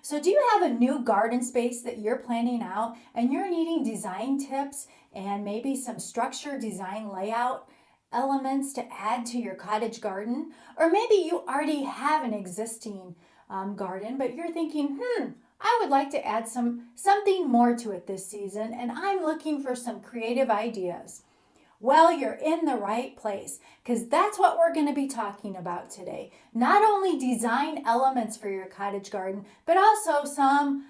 So do you have a new garden space that you're planning out and you're needing design tips and maybe some structure design layout elements to add to your cottage garden? Or maybe you already have an existing garden, but you're thinking, I would like to add something more to it this season, and I'm looking for some creative ideas. Well, you're in the right place because that's what we're going to be talking about today. Not only design elements for your cottage garden, but also some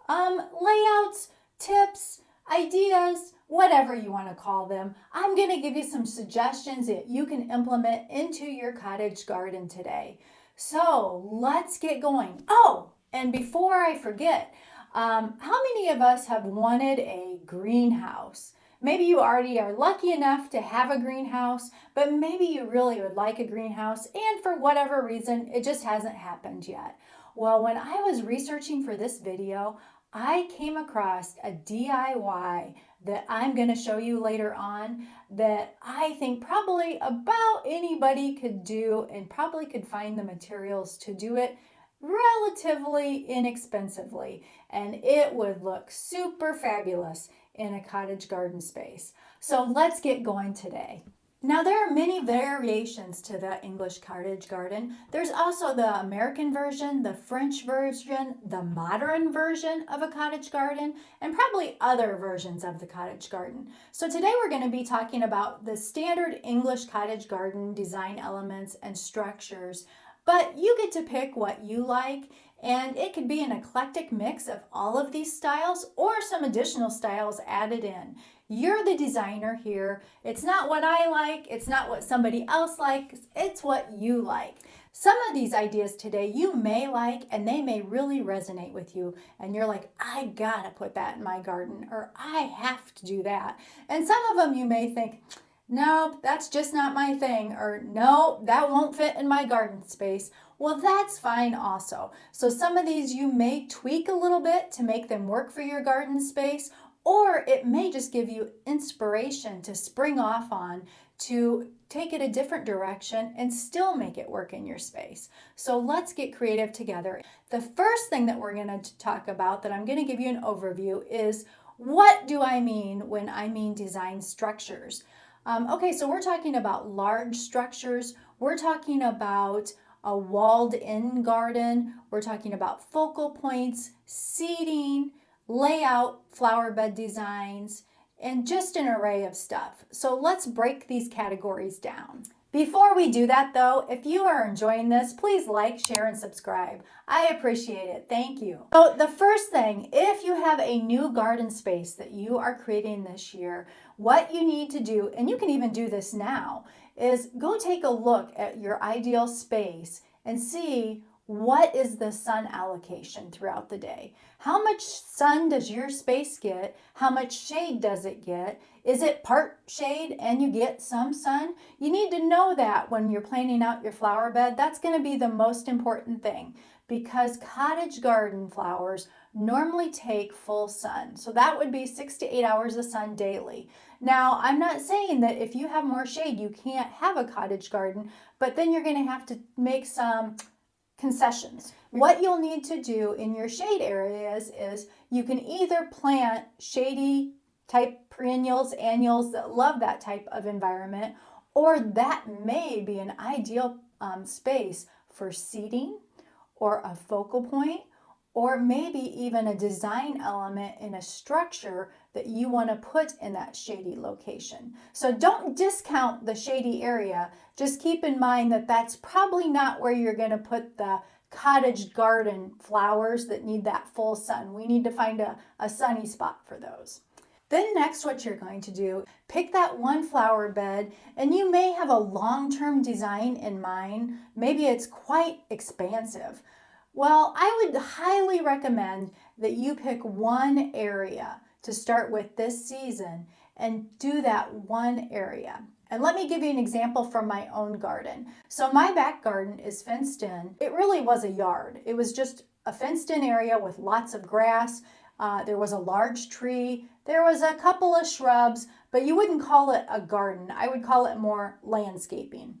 layouts, tips, ideas, whatever you want to call them. I'm going to give you some suggestions that you can implement into your cottage garden today. So let's get going. Oh, and before I forget, how many of us have wanted a greenhouse? Maybe you already are lucky enough to have a greenhouse, but maybe you really would like a greenhouse, and for whatever reason, it just hasn't happened yet. Well, when I was researching for this video, I came across a DIY that I'm going to show you later on that I think probably about anybody could do and probably could find the materials to do it relatively inexpensively, and it would look super fabulous in a cottage garden space. So let's get going today. Now, there are many variations to the English cottage garden. There's also the American version, the French version, the modern version of a cottage garden, and probably other versions of the cottage garden. So today we're going to be talking about the standard English cottage garden design elements and structures, but you get to pick what you like, and it could be an eclectic mix of all of these styles or some additional styles added in. You're the designer here. It's not what I like, it's not what somebody else likes, it's what you like. Some of these ideas today you may like and they may really resonate with you, and you're like, I gotta put that in my garden, or I have to do that. And some of them you may think, no, that's just not my thing, or no, that won't fit in my garden space. Well, that's fine also. So some of these you may tweak a little bit to make them work for your garden space, or it may just give you inspiration to spring off on to take it a different direction and still make it work in your space. So let's get creative together. The first thing that we're going to talk about, that I'm going to give you an overview, is what do I mean when I mean design structures? Okay, so we're talking about large structures. We're talking about a walled-in garden. We're talking about focal points, seating, layout, flower bed designs, and just an array of stuff. So let's break these categories down. Before we do that though, if you are enjoying this, please like, share, and subscribe. I appreciate it. Thank you. So the first thing, if you have a new garden space that you are creating this year, what you need to do, and you can even do this now, is go take a look at your ideal space and see what is the sun allocation throughout the day. How much sun does your space get? How much shade does it get? Is it part shade and you get some sun? You need to know that when you're planning out your flower bed. That's going to be the most important thing, because cottage garden flowers normally take full sun. So that would be 6 to 8 hours of sun daily. Now, I'm not saying that if you have more shade, you can't have a cottage garden, but then you're going to have to make some concessions. What you'll need to do in your shade areas is you can either plant shady type perennials, annuals that love that type of environment, or that may be an ideal space for seating or a focal point, or maybe even a design element in a structure that you want to put in that shady location. So don't discount the shady area. Just keep in mind that that's probably not where you're going to put the cottage garden flowers that need that full sun. We need to find a sunny spot for those. Then next, what you're going to do, pick that one flower bed, and you may have a long-term design in mind. Maybe it's quite expansive. Well, I would highly recommend that you pick one area to start with this season and do that one area. And let me give you an example from my own garden. So my back garden is fenced in. It really was a yard. It was just a fenced in area with lots of grass. There was a large tree. There was a couple of shrubs, but you wouldn't call it a garden. I would call it more landscaping.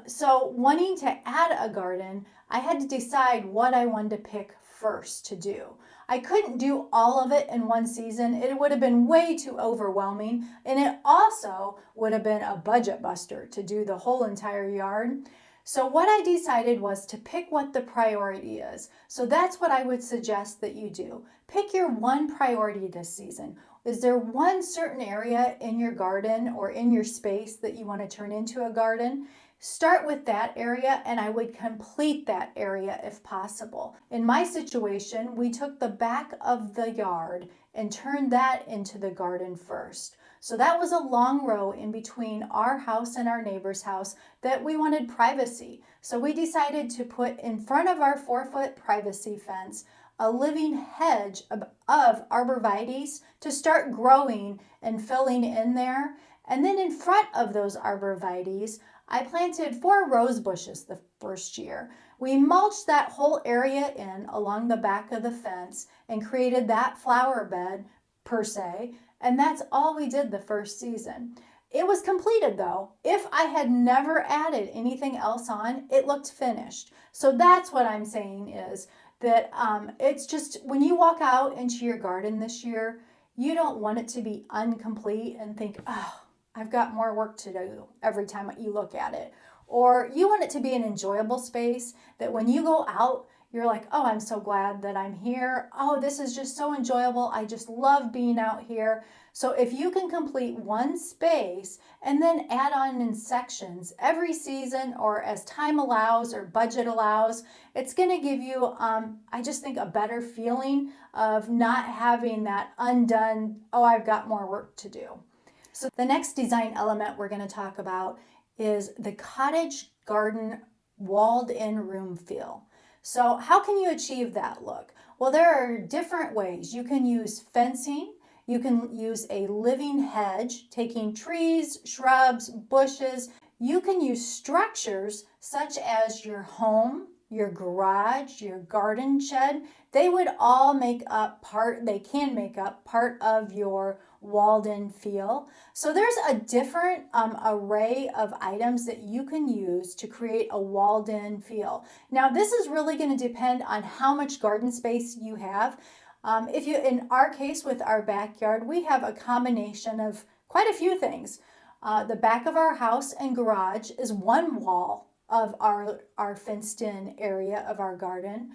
So wanting to add a garden, I had to decide what I wanted to pick first to do. I couldn't do all of it in one season. It would have been way too overwhelming, and it also would have been a budget buster to do the whole entire yard. So what I decided was to pick what the priority is. So that's what I would suggest that you do. Pick your one priority this season. Is there one certain area in your garden or in your space that you want to turn into a garden? Start with that area, and I would complete that area if possible. In my situation, we took the back of the yard and turned that into the garden first. So that was a long row in between our house and our neighbor's house that we wanted privacy. So we decided to put in front of our 4-foot privacy fence a living hedge of arborvitaes to start growing and filling in there. And then in front of those arborvitaes, I planted 4 rose bushes the first year. We mulched that whole area in along the back of the fence and created that flower bed per se, and that's all we did the first season. It was completed though. If I had never added anything else on, it looked finished. So that's what I'm saying is that it's just when you walk out into your garden this year, you don't want it to be incomplete and think, oh, I've got more work to do every time you look at it. Or you want it to be an enjoyable space that when you go out, you're like, oh, I'm so glad that I'm here. Oh, this is just so enjoyable. I just love being out here. So if you can complete one space and then add on in sections every season or as time allows or budget allows, it's going to give you, I just think, a better feeling of not having that undone, oh, I've got more work to do. So the next design element we're going to talk about is the cottage garden walled-in room feel. So how can you achieve that look? Well, there are different ways. You can use fencing. You can use a living hedge, taking trees, shrubs, bushes. You can use structures such as your home, your garage, your garden shed. They would all make up part, they can make up part of your walled-in feel. So there's a different array of items that you can use to create a walled-in feel. Now, this is really going to depend on how much garden space you have. In our case with our backyard, we have a combination of quite a few things. The back of our house and garage is one wall of our fenced-in area of our garden.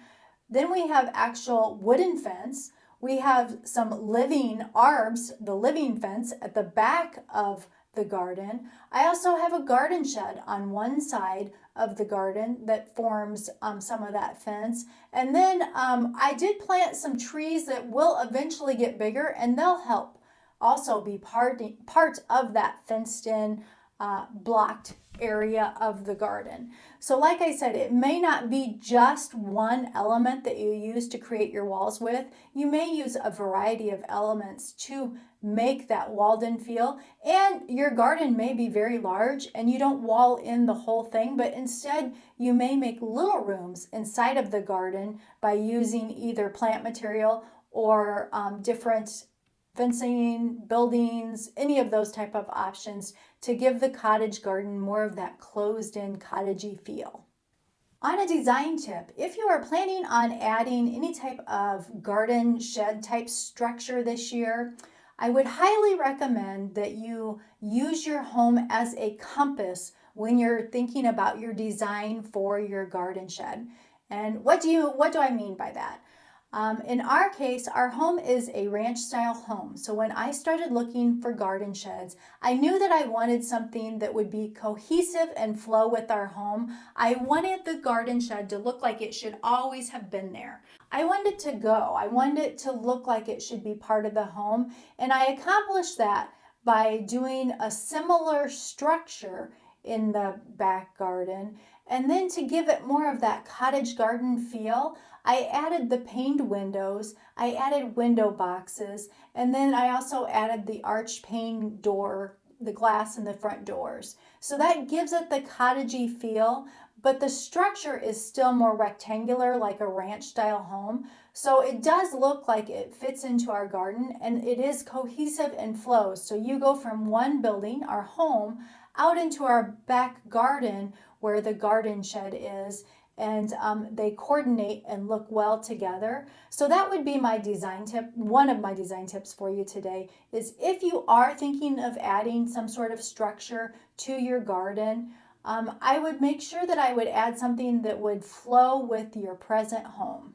Then we have actual wooden fence. We have some living arbs, the living fence at the back of the garden. I also have a garden shed on one side of the garden that forms some of that fence. And then I did plant some trees that will eventually get bigger, and they'll help also be part of that fenced in blocked area of the garden. So like I said, it may not be just one element that you use to create your walls with. You may use a variety of elements to make that walled-in feel, and your garden may be very large and you don't wall in the whole thing, but instead you may make little rooms inside of the garden by using either plant material or different fencing, buildings, any of those type of options to give the cottage garden more of that closed-in cottagey feel. On a design tip, if you are planning on adding any type of garden shed type structure this year, I would highly recommend that you use your home as a compass when you're thinking about your design for your garden shed. And what do I mean by that? In our case, our home is a ranch style home. So when I started looking for garden sheds, I knew that I wanted something that would be cohesive and flow with our home. I wanted the garden shed to look like it should always have been there. I wanted it to go. I wanted it to look like it should be part of the home. And I accomplished that by doing a similar structure in the back garden. And then to give it more of that cottage garden feel, I added the paned windows, I added window boxes, and then I also added the arched pane door, the glass in the front doors. So that gives it the cottagey feel, but the structure is still more rectangular like a ranch style home. So it does look like it fits into our garden, and it is cohesive and flows. So you go from one building, our home, out into our back garden where the garden shed is, and they coordinate and look well together. So that would be my design tip. One of my design tips for you today is if you are thinking of adding some sort of structure to your garden, I would make sure that I would add something that would flow with your present home.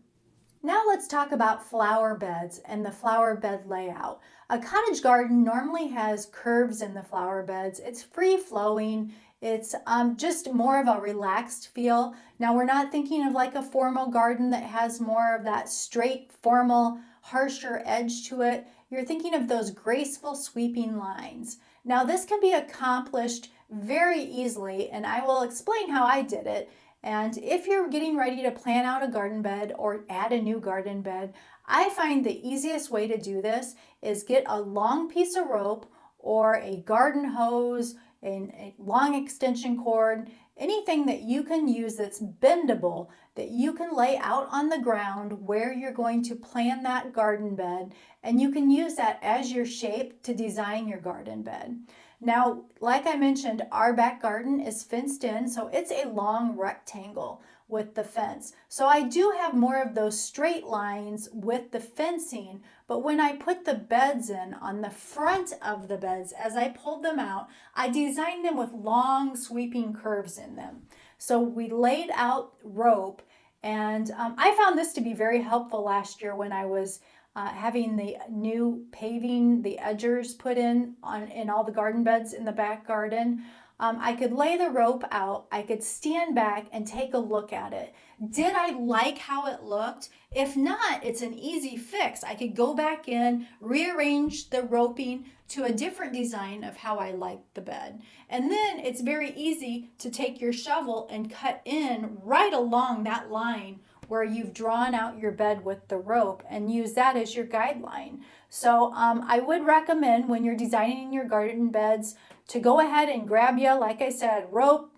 Now let's talk about flower beds and the flower bed layout. A cottage garden normally has curves in the flower beds. It's free flowing. It's just more of a relaxed feel. Now we're not thinking of like a formal garden that has more of that straight, formal, harsher edge to it. You're thinking of those graceful sweeping lines. Now this can be accomplished very easily, and I will explain how I did it. And if you're getting ready to plan out a garden bed or add a new garden bed, I find the easiest way to do this is get a long piece of rope or a garden hose, a long extension cord, anything that you can use that's bendable, that you can lay out on the ground where you're going to plan that garden bed, and you can use that as your shape to design your garden bed. Now, like I mentioned, our back garden is fenced in, so it's a long rectangle with the fence. So I do have more of those straight lines with the fencing, but when I put the beds in on the front of the beds, as I pulled them out, I designed them with long sweeping curves in them. So we laid out rope, and I found this to be very helpful last year when I was having the new paving, the edgers put in all the garden beds in the back garden. I could lay the rope out, I could stand back and take a look at it. Did I like how it looked? If not, it's an easy fix. I could go back in, rearrange the roping to a different design of how I liked the bed. And then it's very easy to take your shovel and cut in right along that line where you've drawn out your bed with the rope and use that as your guideline. So I would recommend when you're designing your garden beds to go ahead and grab you, like I said, rope,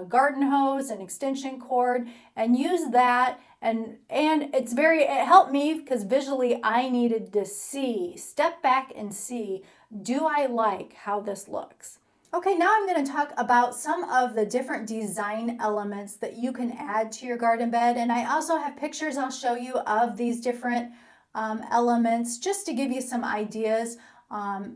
garden hose, and extension cord, and use that. And it helped me because visually I needed to step back and see, do I like how this looks? Okay, now I'm going to talk about some of the different design elements that you can add to your garden bed. And I also have pictures I'll show you of these different elements just to give you some ideas.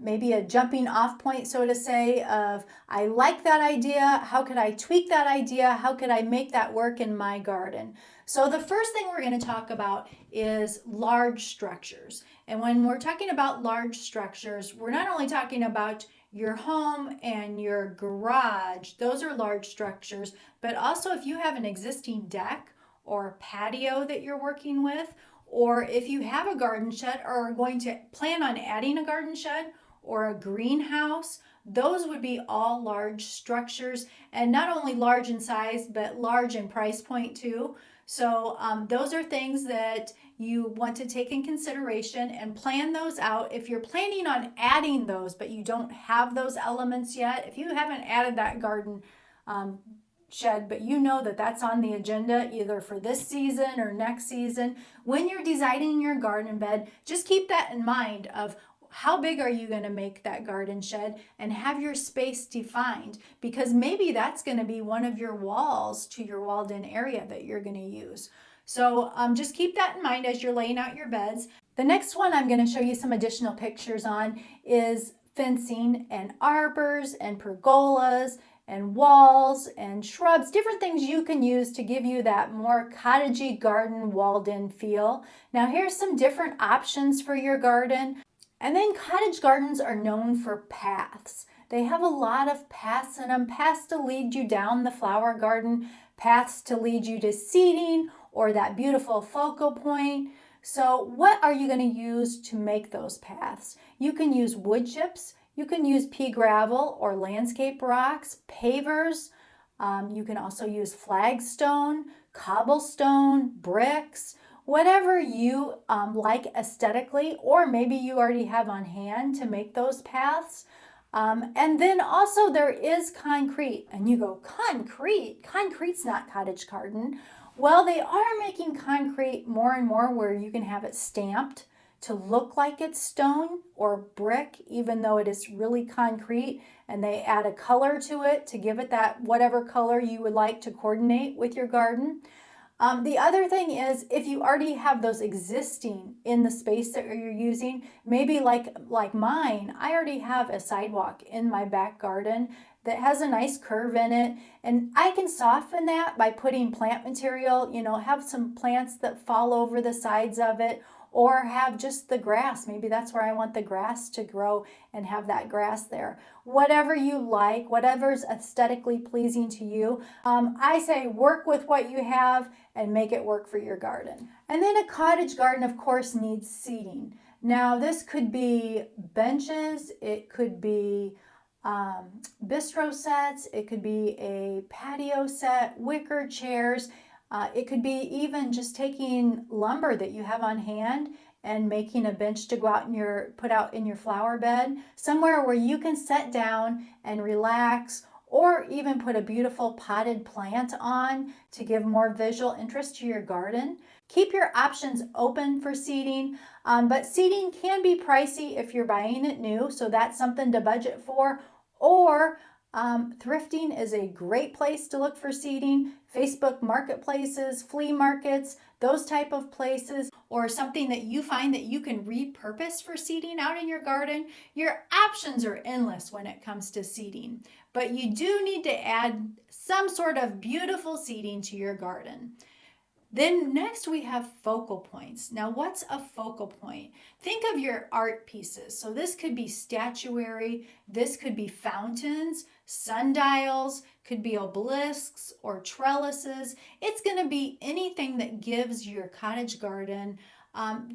Maybe a jumping off point, so to say, of I like that idea. How could I tweak that idea? How could I make that work in my garden? So the first thing we're going to talk about is large structures. And when we're talking about large structures, we're not only talking about your home and your garage, those are large structures, but also if you have an existing deck or patio that you're working with, or if you have a garden shed or are going to plan on adding a garden shed or a greenhouse, those would be all large structures, and not only large in size, but large in price point too. So those are things that you want to take in consideration and plan those out. If you're planning on adding those, but you don't have those elements yet, if you haven't added that garden shed, but you know that that's on the agenda either for this season or next season, when you're designing your garden bed, just keep that in mind of how big are you going to make that garden shed and have your space defined, because maybe that's going to be one of your walls to your walled in area that you're going to use. So just keep that in mind as you're laying out your beds. The next one I'm going to show you some additional pictures on is fencing and arbors and pergolas and walls and shrubs, different things you can use to give you that more cottagey garden walled in feel. Now here's some different options for your garden. And then cottage gardens are known for paths. They have a lot of paths in them, paths to lead you down the flower garden, paths to lead you to seating or that beautiful focal point. So what are you going to use to make those paths? You can use wood chips, you can use pea gravel or landscape rocks, pavers. You can also use flagstone, cobblestone, bricks, whatever you like aesthetically, or maybe you already have on hand to make those paths. And then also there is concrete. And you go, concrete? Concrete's not cottage garden. Well, they are making concrete more and more where you can have it stamped to look like it's stone or brick, even though it is really concrete. And they add a color to it to give it that whatever color you would like to coordinate with your garden. The other thing is, if you already have those existing in the space that you're using, maybe like mine, I already have a sidewalk in my back garden that has a nice curve in it, and I can soften that by putting plant material, have some plants that fall over the sides of it, or have just the grass. Maybe that's where I want the grass to grow and have that grass there. Whatever you like, whatever's aesthetically pleasing to you. I say work with what you have and make it work for your garden. And then a cottage garden, of course, needs seating. Now, this could be benches, it could be bistro sets, it could be a patio set, wicker chairs. It could be even just taking lumber that you have on hand and making a bench to go out and put out in your flower bed, somewhere where you can sit down and relax, or even put a beautiful potted plant on to give more visual interest to your garden. Keep your options open for seating, but seating can be pricey if you're buying it new, so that's something to budget for. Or thrifting is a great place to look for seating. Facebook marketplaces, flea markets, those type of places, or something that you find that you can repurpose for seating out in your garden. Your options are endless when it comes to seating, but you do need to add some sort of beautiful seating to your garden. Then next we have focal points. Now, what's a focal point? Think of your art pieces. So this could be statuary, this could be fountains, sundials, could be obelisks or trellises. It's going to be anything that gives your cottage garden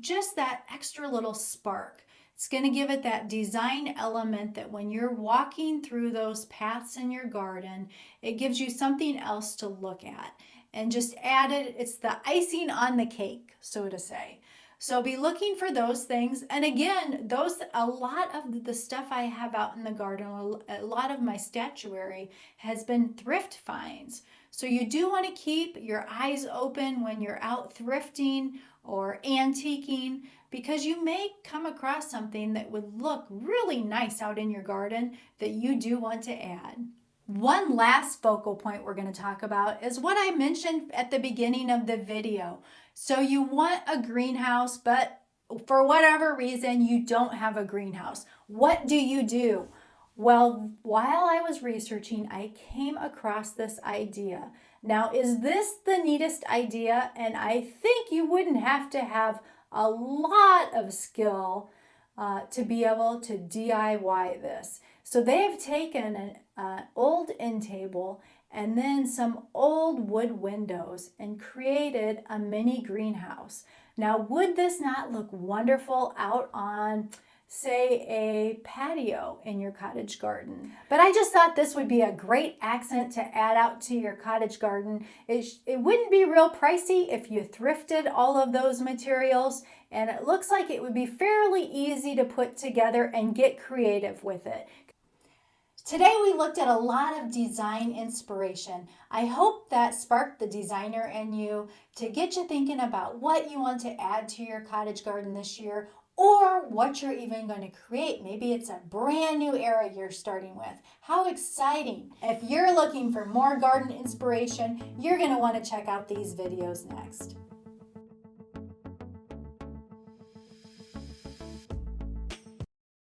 just that extra little spark. It's going to give it that design element that when you're walking through those paths in your garden, it gives you something else to look at. And just add it, it's the icing on the cake, so to say. So be looking for those things. And again, a lot of the stuff I have out in the garden, a lot of my statuary has been thrift finds. So you do want to keep your eyes open when you're out thrifting or antiquing, because you may come across something that would look really nice out in your garden that you do want to add. One last focal point we're going to talk about is what I mentioned at the beginning of the video. So you want a greenhouse, but for whatever reason, you don't have a greenhouse. What do? Well, while I was researching, I came across this idea. Now, is this the neatest idea? And I think you wouldn't have to have a lot of skill to be able to DIY this. So they've taken an old end table and then some old wood windows and created a mini greenhouse. Now, would this not look wonderful out on, say, a patio in your cottage garden? But I just thought this would be a great accent to add out to your cottage garden. It wouldn't be real pricey if you thrifted all of those materials, and it looks like it would be fairly easy to put together and get creative with it. Today we looked at a lot of design inspiration. I hope that sparked the designer in you to get you thinking about what you want to add to your cottage garden this year, or what you're even going to create. Maybe it's a brand new era you're starting with. How exciting! If you're looking for more garden inspiration, you're going to want to check out these videos next.